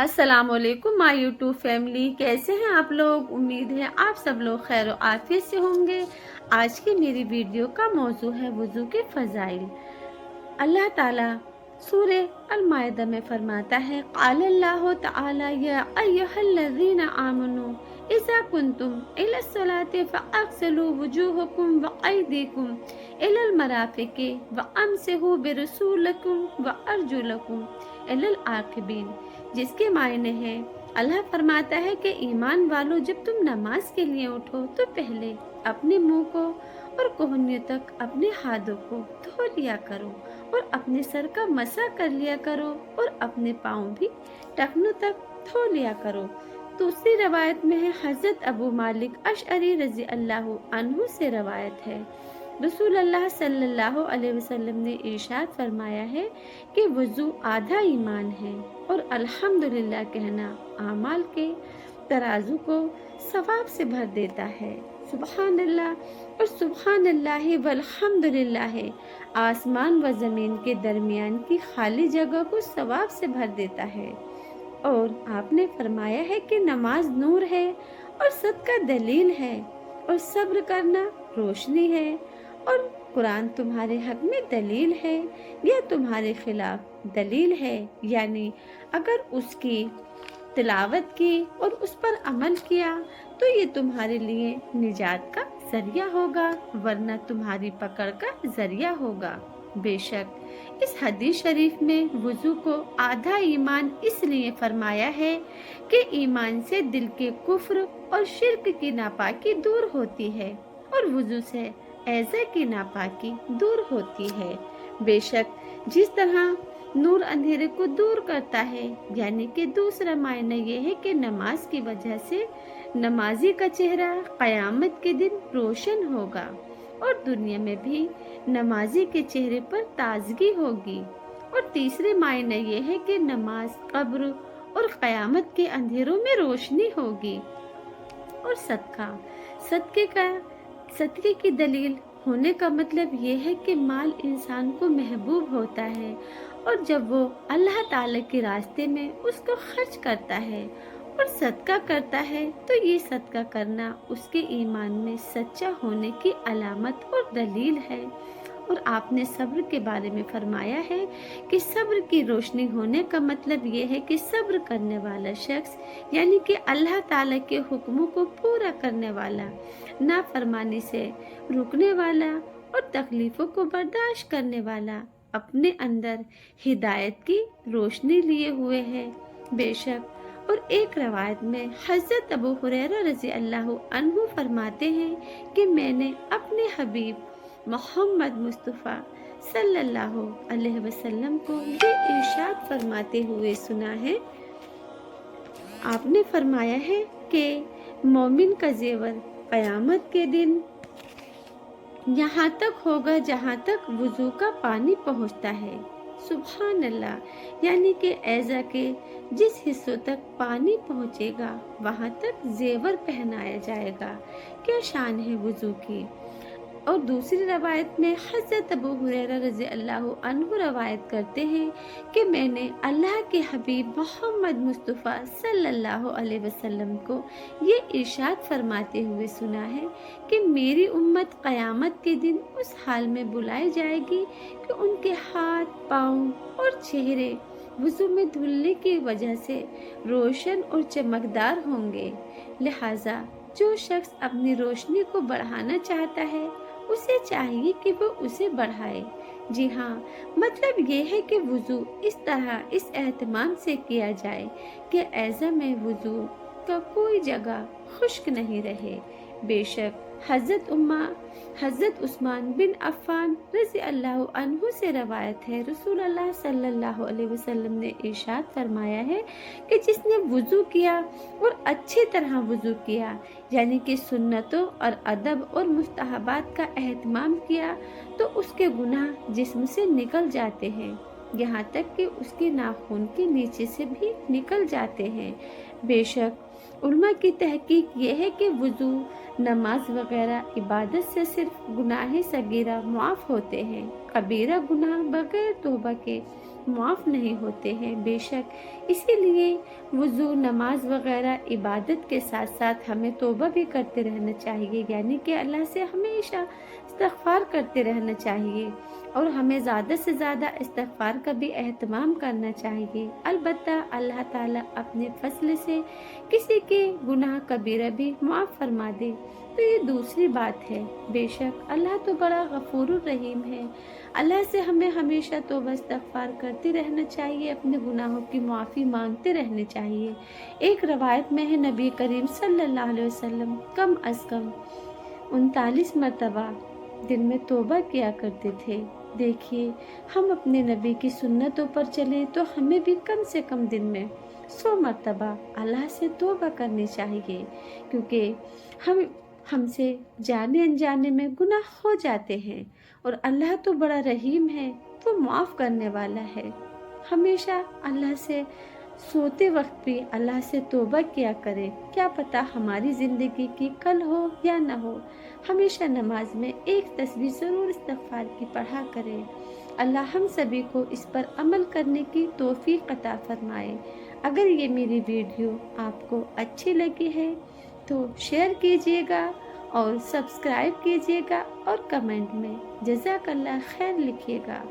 अस्सलाम वालेकुम my YouTube family, कैसे हैं आप लोग। उम्मीद है आप सब लोग खैर और आफियत से होंगे। आज की मेरी वीडियो का मौजू है वुज़ू के फ़ज़ाइल। अल्लाह ताला सूरे अल-माइदा में फरमाता है, क़ाल अल्लाहु तआला या अय्युहल्लज़ीना आमनू इज़ा कुंतुम इलस्सलाति फ़अग़सिलू वुजूहकुम व अयदीकुम इलल मराफ़िक़ि व अमसिहू बिरुसूलिकुम व अर्जुलकुम इलल आक़िबीन। जिसके मायने हैं, अल्लाह फरमाता है कि ईमान वालों, जब तुम नमाज के लिए उठो तो पहले अपने मुंह को और कोहनियों तक अपने हाथों को धो लिया करो और अपने सर का मसा कर लिया करो और अपने पाँव भी टखनों तक धो लिया करो। दूसरी रवायत में है, हज़रत अबू मालिक अशअरी रज़ी अल्लाह अन्हु से रवायत है, रसूल अल्लाह सल्लल्लाहु अलैहि वसल्लम ने इरशाद फरमाया है कि वज़ू आधा ईमान है और अल्हम्दुलिल्लाह कहना आमाल के तराजू को सवाब से भर देता है। सुबहान अल्लाह और सुबहान अल्लाह वल्हम्दुलिल्लाह आसमान व ज़मीन के दरमियान की खाली जगह को सवाब से भर देता है। और आपने फरमाया है कि नमाज नूर है और सदका दलील है और सब्र करना रोशनी है और कुरान तुम्हारे हक में दलील है या तुम्हारे खिलाफ दलील है। यानी अगर उसकी तिलावत की और उस पर अमल किया तो ये तुम्हारे लिए निजात का जरिया होगा, वरना तुम्हारी पकड़ का जरिया होगा। बेशक इस हदीस शरीफ में वुज़ू को आधा ईमान इसलिए फरमाया है कि ईमान से दिल के कुफ्र और शिर्क की नापाकी दूर होती है और वुज़ू से ऐज़ा की नापाकी दूर होती है। बेशक जिस तरह नूर अंधेरे को दूर करता है, यानी कि दूसरा मायना ये है कि नमाज की वजह से नमाजी का चेहरा क़यामत के दिन रोशन होगा और दुनिया में भी नमाजी के चेहरे पर ताजगी होगी। और तीसरे मायने ये है कि नमाज कब्र और क़यामत के अंधेरों में रोशनी होगी। और सदके की दलील होने का मतलब ये है कि माल इंसान को महबूब होता है और जब वो अल्लाह ताला के रास्ते में उसको खर्च करता है और सदका करता है तो ये सदका करना उसके ईमान में सच्चा होने की अलामत और दलील है। और आपने सब्र के बारे में फरमाया है कि सब्र की रोशनी होने का मतलब ये है कि सब्र करने वाला शख्स, यानी कि अल्लाह ताला के हुक्मों को पूरा करने वाला, नाफरमानी से रुकने वाला और तकलीफ़ों को बर्दाश्त करने वाला, अपने अंदर हिदायत की रोशनी लिए हुए है। बेशक और एक रवायत में हज़रत अबू हुरैरा रज़ी अल्लाह अन्हु फरमाते हैं कि मैंने अपने हबीब मोहम्मद मुस्तफ़ा सल्लल्लाहु अलैहि वसल्लम को ये इरशाद फरमाते हुए सुना है। आपने फरमाया है कि मोमिन का जेवर क़यामत के दिन यहाँ तक होगा जहाँ तक वुज़ू का पानी पहुँचता है। सुभान अल्लाह, यानी कि ऐज़ा के जिस हिस्सों तक पानी पहुँचेगा वहाँ तक जेवर पहनाया जाएगा। क्या शान है वुज़ू की। और दूसरी रवायत में हज़रत अबू हुरैरा रज़ी अल्लाह अन्हु रवायत करते हैं कि मैंने अल्लाह के हबीब मोहम्मद मुस्तफ़ा सल्लल्लाहु अलैहि वसल्लम को ये इरशाद फरमाते हुए सुना है कि मेरी उम्मत क़यामत के दिन उस हाल में बुलाई जाएगी कि उनके हाथ, पाँव और चेहरे वुज़ू में धुलने की वजह से रोशन और चमकदार होंगे। लिहाजा जो शख्स अपनी रोशनी को बढ़ाना चाहता है उसे चाहिए कि वो उसे बढ़ाए। जी हाँ, मतलब ये है कि वुज़ू इस तरह इस एहतमाम से किया जाए कि ऐज़ा में वुज़ू का कोई जगह खुश्क नहीं रहे। बेशक हज़रत उस्मान बिन अफ़्फ़ान रज़ी अल्लाह अन्हु से रवायत है, रसूल अल्लाह सल्लल्लाहु अलैहि वसल्लम ने इरशाद फरमाया है कि जिसने वुज़ू किया और अच्छी तरह वुज़ू किया, यानी कि सुन्नतों और अदब और मुस्तहबात का एहतमाम किया, तो उसके गुनाह जिस्म से निकल जाते हैं, यहाँ तक कि उसके नाखून के नीचे से भी निकल जाते हैं। बेशक उल्मा की तहकीक ये है कि वुज़ू, नमाज वगैरह इबादत से सिर्फ गुनाह सगीरा मुआफ़ होते हैं, कबीरा गुनाह बगैर तौबा के मुआफ़ नहीं होते हैं। बेशक इसीलिए वज़ू, नमाज वग़ैरह इबादत के साथ साथ हमें तौबा भी करते रहना चाहिए, यानी कि अल्लाह से हमेशा इस्तिग़फ़ार करते रहना चाहिए और हमें ज़्यादा से ज़्यादा इस्तिग़फ़ार का भी एहतमाम करना चाहिए। अलबत्ता अल्लाह ताला अपने फ़ज़ल से किसी के गुनाह कबीरा भी माफ़ फ़रमा दे, तो ये दूसरी बात है। बेशक अल्लाह तो बड़ा गफ़ूरुर रहीम है। अल्लाह से हमें हमेशा तौबा इस्तिग़फ़ार करते रहना चाहिए, अपने गुनाहों की माफ़ी मांगते रहने चाहिए। एक रवायत में है नबी करीम सल्लल्लाहु अलैहि वसल्लम कम अज़ कम 39 मरतबा दिन में तौबा किया करते थे। देखिए, हम अपने नबी की सुन्नतों पर चलें तो हमें भी कम से कम दिन में 100 मरतबा अल्लाह से तौबा करनी चाहिए, क्योंकि हमसे जाने अनजाने में गुनाह हो जाते हैं और अल्लाह तो बड़ा रहीम है, वो माफ़ करने वाला है। हमेशा अल्लाह से सोते वक्त भी अल्लाह से तौबा किया करें, क्या पता हमारी ज़िंदगी की कल हो या ना हो। हमेशा नमाज में एक तस्बीह ज़रूर इस्तिग़फ़ार की पढ़ा करें। अल्लाह हम सभी को इस पर अमल करने की तौफ़ीक़ अता फ़रमाए। अगर ये मेरी वीडियो आपको अच्छी लगी है तो शेयर कीजिएगा और सब्सक्राइब कीजिएगा और कमेंट में जज़ाकल्लाह खैर लिखिएगा।